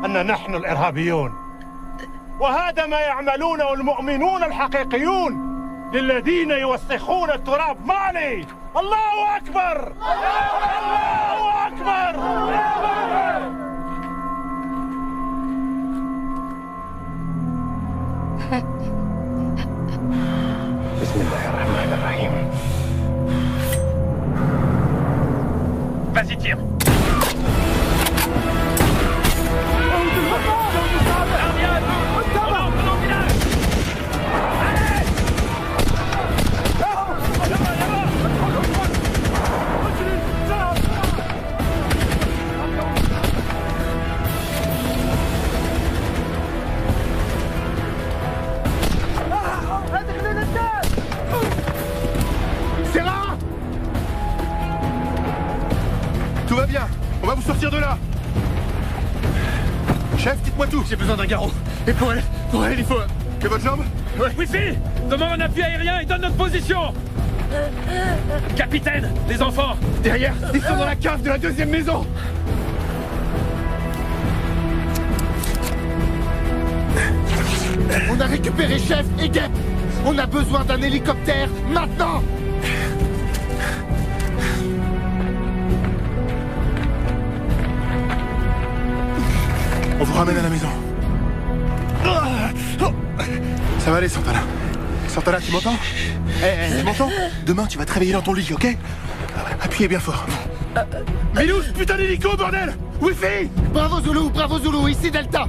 أن نحن الإرهابيون وهذا ما يعملونه المؤمنون الحقيقيون للذين يوسخون التراب مالي. الله أكبر الله أكبر. بسم الله الرحمن الرحيم. Vas-y, tire. Serra! Tout va bien. On va vous sortir de là. Chef, dites-moi tout. J'ai besoin d'un garrot. Et pour elle, il faut... Que votre jambe? Ouais. Wifi, demande un appui aérien et donne notre position. Capitaine, les enfants. Derrière, ils sont dans la cave de la deuxième maison. On a récupéré Chef et Guêpe. On a besoin d'un hélicoptère maintenant. On vous ramène à la maison. Ça va aller, Santana. Santana, tu m'entends? Tu m'entends? Demain, tu vas te réveiller dans ton lit, ok? Appuyez bien fort. Milou, putain d'hélico, bordel! Wifi! Bravo Zulu, ici Delta.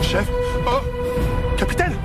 Chef? Oh! Capitaine!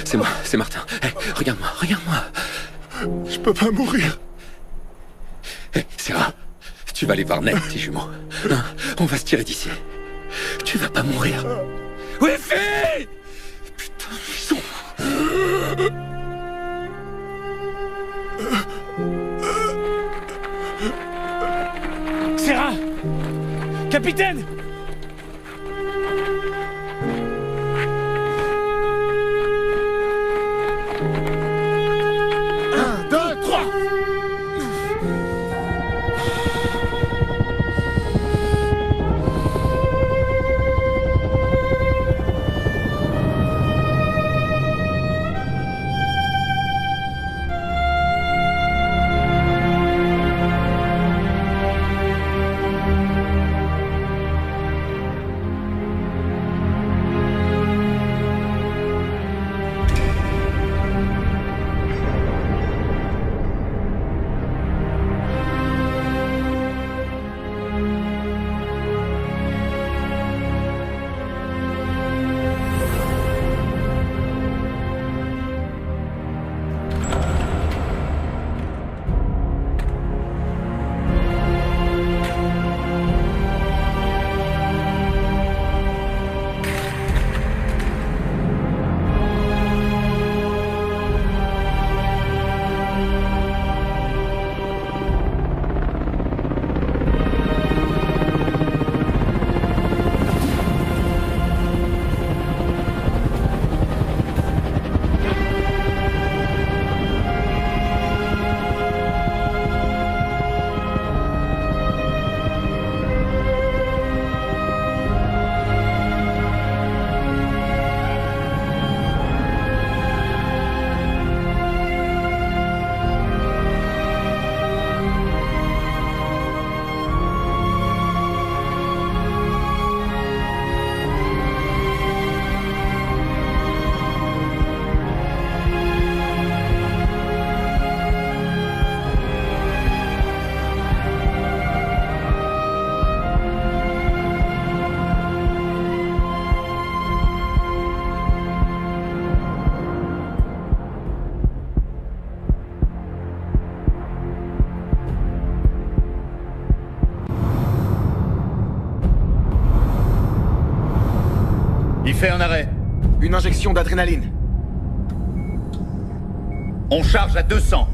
C'est moi, c'est Martin. Hey, regarde-moi, regarde-moi. Je peux pas mourir. Hey, Sarah, tu vas aller voir Ned, tes jumeaux. Non, on va se tirer d'ici. Tu vas pas mourir. Wifi! Putain, ils sont... Sarah! Capitaine! Il fait un arrêt. Une injection d'adrénaline. On charge à 200.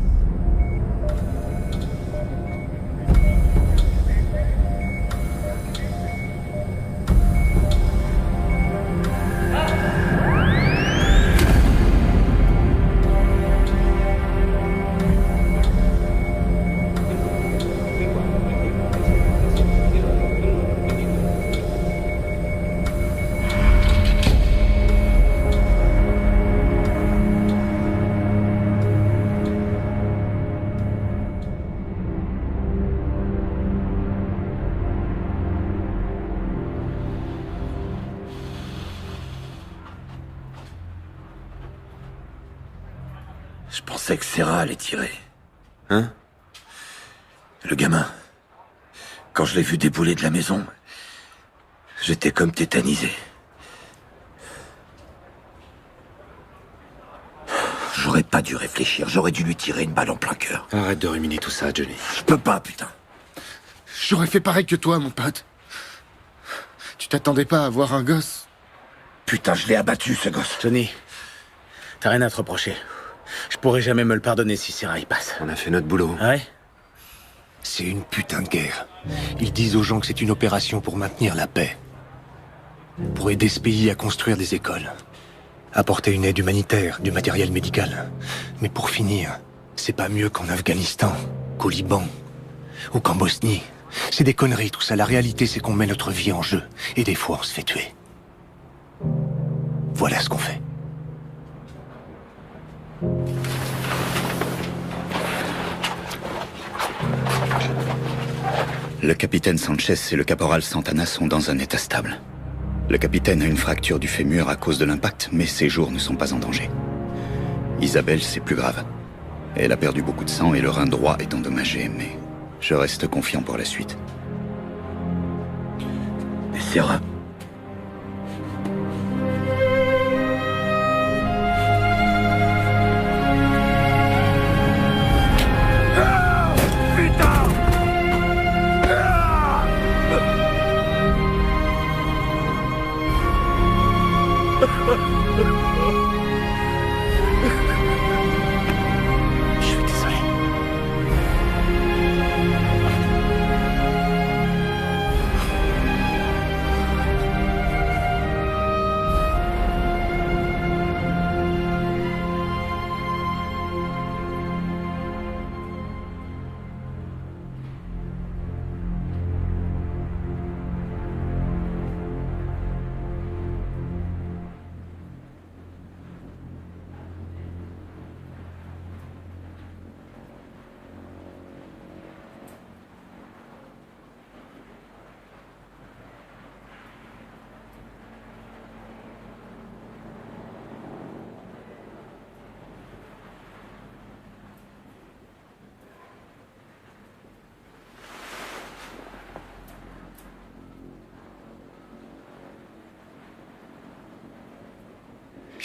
Je pensais que Sarah allait tirer. Hein? Le gamin. Quand je l'ai vu débouler de la maison, j'étais comme tétanisé. J'aurais pas dû réfléchir, j'aurais dû lui tirer une balle en plein cœur. Arrête de ruminer tout ça, Johnny. Je peux pas, putain. J'aurais fait pareil que toi, mon pote. Tu t'attendais pas à voir un gosse? Putain, je l'ai abattu, ce gosse. Johnny, t'as rien à te reprocher. Je pourrais jamais me le pardonner si Sarah y passe. On a fait notre boulot. Ouais? C'est une putain de guerre. Ils disent aux gens que c'est une opération pour maintenir la paix. Pour aider ce pays à construire des écoles. Apporter une aide humanitaire, du matériel médical. Mais pour finir, c'est pas mieux qu'en Afghanistan, qu'au Liban, ou qu'en Bosnie. C'est des conneries tout ça. La réalité, c'est qu'on met notre vie en jeu. Et des fois, on se fait tuer. Voilà ce qu'on fait. Le capitaine Sanchez et le caporal Santana sont dans un état stable. Le capitaine a une fracture du fémur à cause de l'impact, mais ses jours ne sont pas en danger. Isabelle, c'est plus grave. Elle a perdu beaucoup de sang et le rein droit est endommagé, mais je reste confiant pour la suite. Et Sarah? Je suis désolé.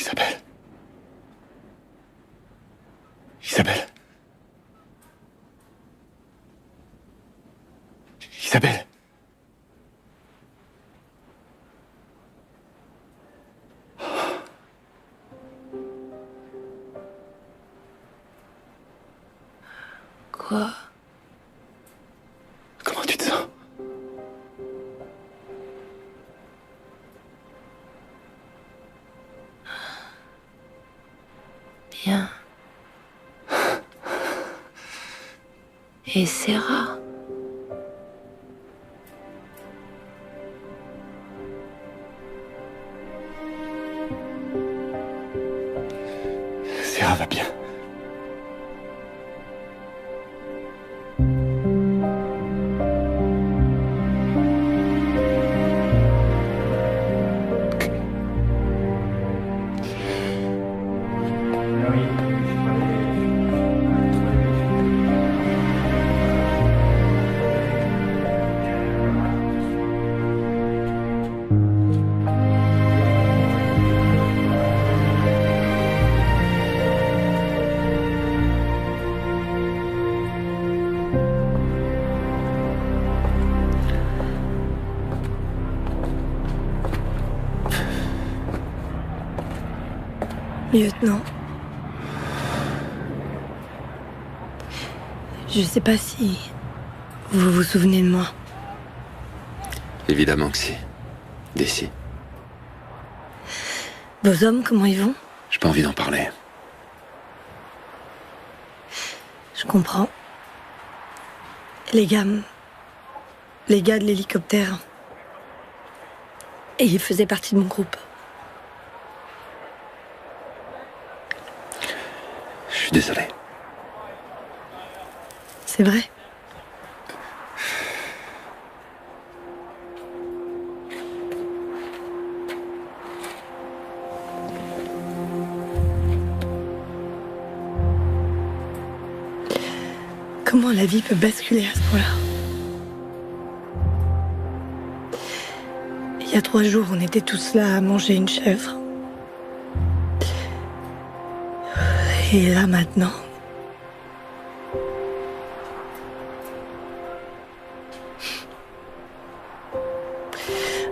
Isabelle. Isabelle. Isabelle. Quoi? Comment tu te sens? Bien. Et Sarah? Sarah va bien. Lieutenant. Je sais pas si vous vous souvenez de moi. Évidemment que si. D'ici. Vos hommes, comment ils vont? J'ai pas envie d'en parler. Je comprends. Les gars de l'hélicoptère. Et ils faisaient partie de mon groupe. Je suis désolé. C'est vrai. Comment la vie peut basculer à ce point-là? Il y a 3 jours, on était tous là à manger une chèvre. Et là, maintenant...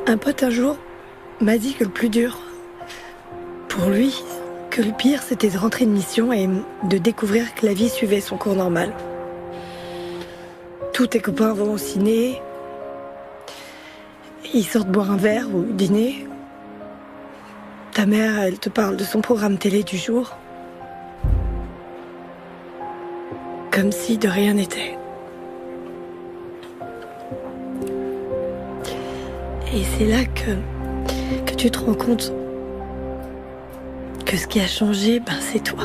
Un pote, un jour, m'a dit que le plus dur, pour lui, que le pire, c'était de rentrer de mission et de découvrir que la vie suivait son cours normal. Tous tes copains vont au ciné, ils sortent boire un verre ou dîner. Ta mère, elle te parle de son programme télé du jour. Comme si de rien n'était. Et c'est là que tu te rends compte que ce qui a changé, c'est toi.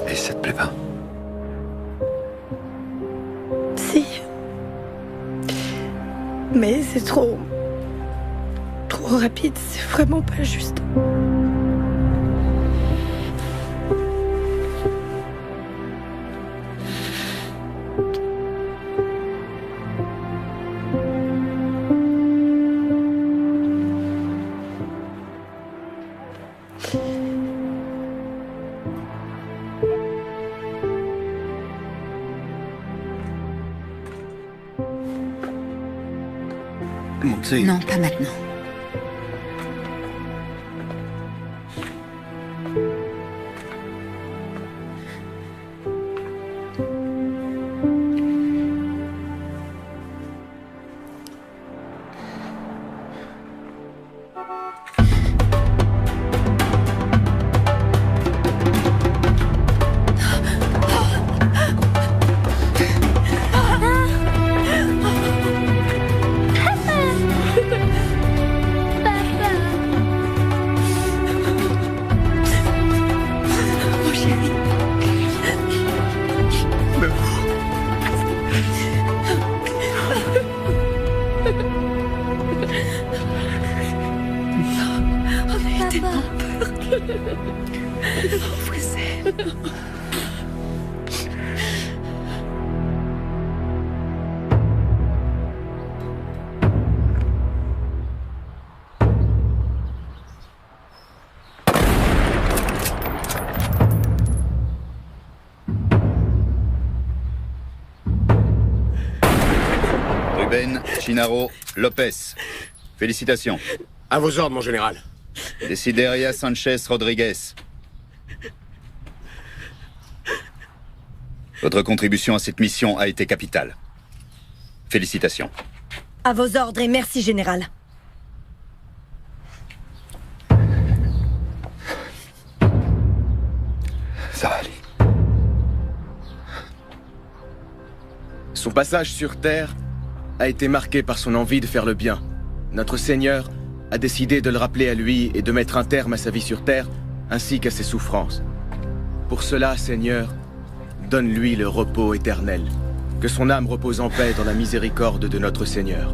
Et ça te plaît pas? Si. Mais c'est trop rapide, c'est vraiment pas juste. Mon c'est... Non, pas maintenant. Ruben, Chinaro, Lopez. Félicitations. À vos ordres, mon général. Desideria Sanchez Rodriguez. Votre contribution à cette mission a été capitale. Félicitations. À vos ordres et merci, général. Ça va aller. Son passage sur Terre a été marqué par son envie de faire le bien. Notre Seigneur a décidé de le rappeler à lui et de mettre un terme à sa vie sur Terre, ainsi qu'à ses souffrances. Pour cela, Seigneur, donne-lui le repos éternel. Que son âme repose en paix dans la miséricorde de notre Seigneur.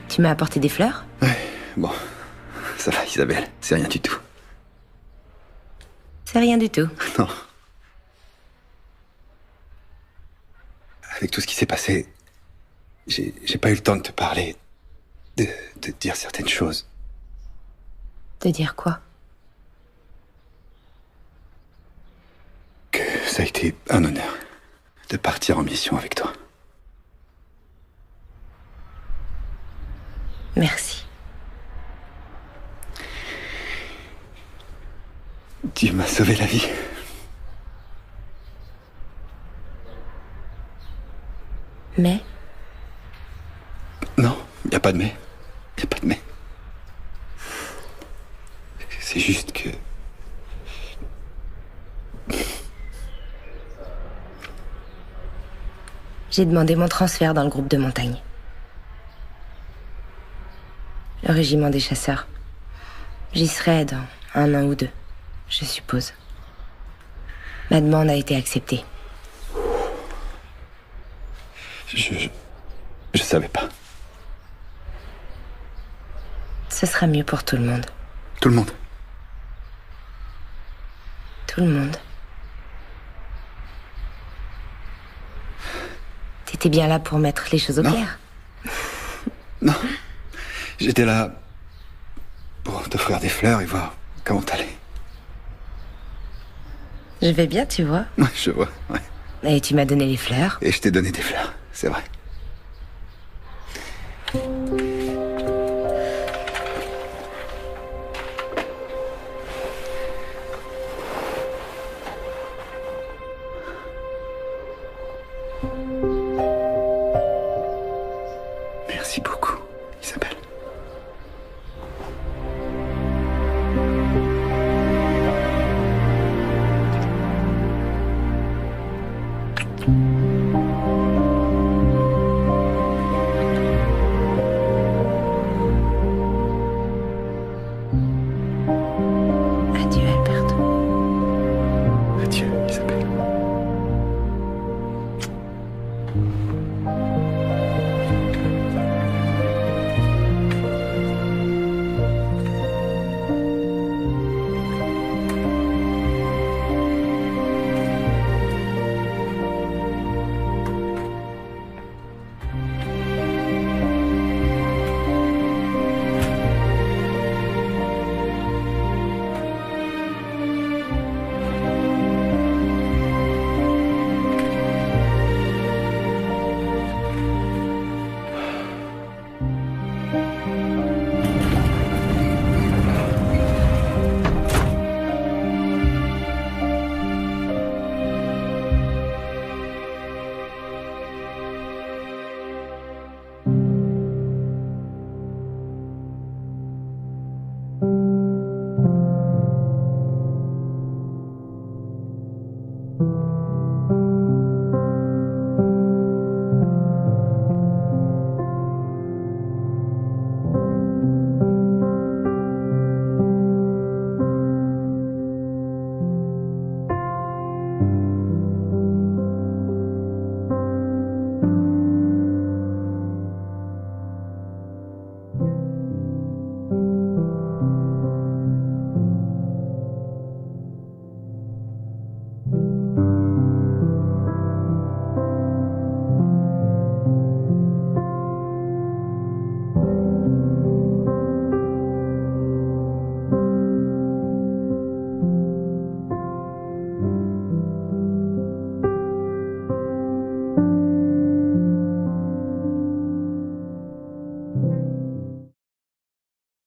Tu m'as apporté des fleurs? Ouais, bon. Ça va, Isabelle, c'est rien du tout. C'est rien du tout. Non. Avec tout ce qui s'est passé, j'ai pas eu le temps de te parler, de te dire certaines choses. De dire quoi? Que ça a été un honneur de partir en mission avec toi. Merci. Tu m'as sauvé la vie. Mais? Non, y a pas de mais. Y a pas de mais. C'est juste que... J'ai demandé mon transfert dans le groupe de montagne. Le régiment des chasseurs. J'y serai dans 1 an ou 2, je suppose. Ma demande a été acceptée. Je savais pas. Ce sera mieux pour tout le monde. Tout le monde? Tout le monde. T'étais bien là pour mettre les choses au clair. Non. J'étais là pour t'offrir des fleurs et voir comment t'allais. Je vais bien, tu vois. Ouais, je vois, ouais. Et tu m'as donné les fleurs. Et je t'ai donné des fleurs, c'est vrai.